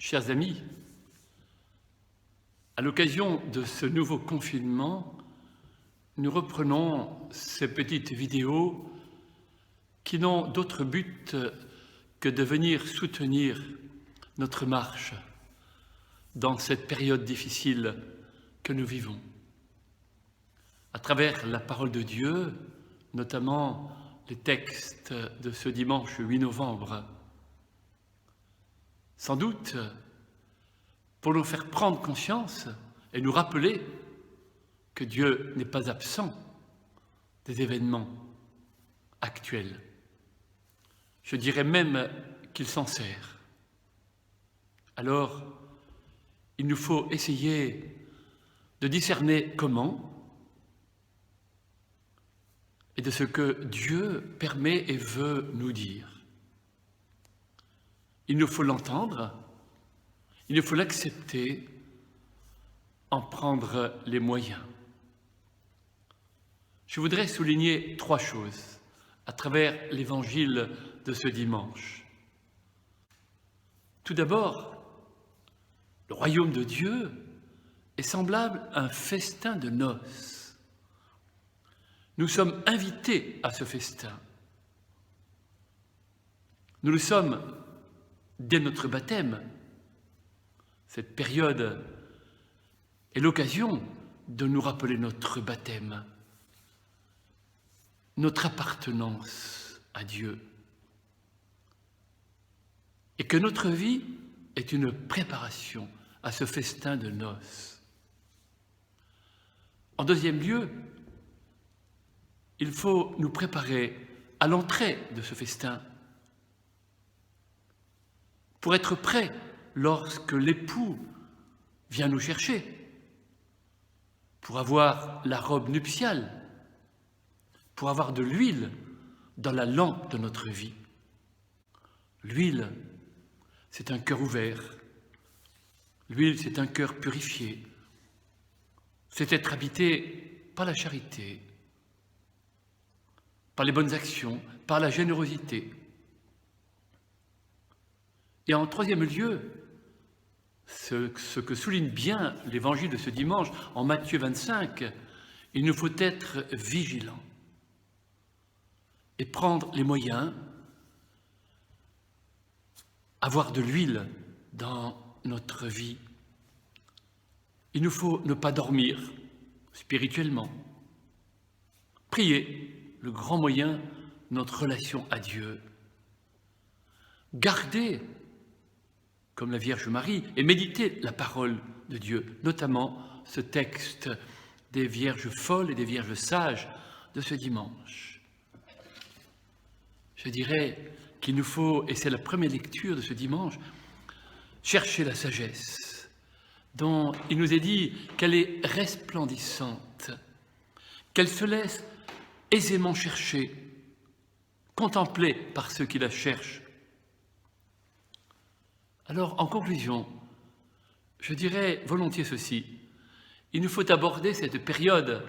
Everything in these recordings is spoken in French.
Chers amis, à l'occasion de ce nouveau confinement, nous reprenons ces petites vidéos qui n'ont d'autre but que de venir soutenir notre marche dans cette période difficile que nous vivons. À travers la parole de Dieu, notamment les textes de ce dimanche 8 novembre, sans doute pour nous faire prendre conscience et nous rappeler que Dieu n'est pas absent des événements actuels. Je dirais même qu'il s'en sert. Alors, il nous faut essayer de discerner comment et de ce que Dieu permet et veut nous dire. Il nous faut l'entendre, il nous faut l'accepter, en prendre les moyens. Je voudrais souligner 3 choses à travers l'évangile de ce dimanche. Tout d'abord, le royaume de Dieu est semblable à un festin de noces. Nous sommes invités à ce festin. Nous le sommes dès notre baptême. Cette période est l'occasion de nous rappeler notre baptême, notre appartenance à Dieu, et que notre vie est une préparation à ce festin de noces. En deuxième lieu, il faut nous préparer à l'entrée de ce festin pour être prêts lorsque l'époux vient nous chercher, pour avoir la robe nuptiale, pour avoir de l'huile dans la lampe de notre vie. L'huile, c'est un cœur ouvert. L'huile, c'est un cœur purifié. C'est être habité par la charité, par les bonnes actions, par la générosité. Et en troisième lieu, ce que souligne bien l'évangile de ce dimanche en Matthieu 25, il nous faut être vigilants et prendre les moyens, avoir de l'huile dans notre vie. Il nous faut ne pas dormir spirituellement, prier, le grand moyen de notre relation à Dieu, garder comme la Vierge Marie, et méditer la parole de Dieu, notamment ce texte des Vierges folles et des Vierges sages de ce dimanche. Je dirais qu'il nous faut, et c'est la première lecture de ce dimanche, chercher la sagesse, dont il nous est dit qu'elle est resplendissante, qu'elle se laisse aisément chercher, contemplée par ceux qui la cherchent. Alors, en conclusion, je dirais volontiers ceci. Il nous faut aborder cette période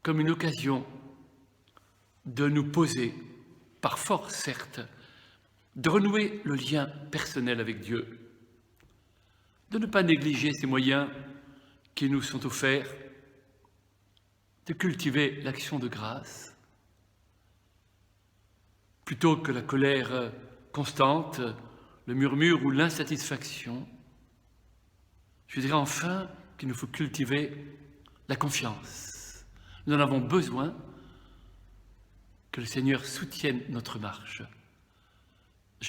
comme une occasion de nous poser, par force certes, de renouer le lien personnel avec Dieu, de ne pas négliger ces moyens qui nous sont offerts, de cultiver l'action de grâce, plutôt que la colère constante, le murmure ou l'insatisfaction. Je dirais enfin qu'il nous faut cultiver la confiance. Nous en avons besoin, que le Seigneur soutienne notre marche.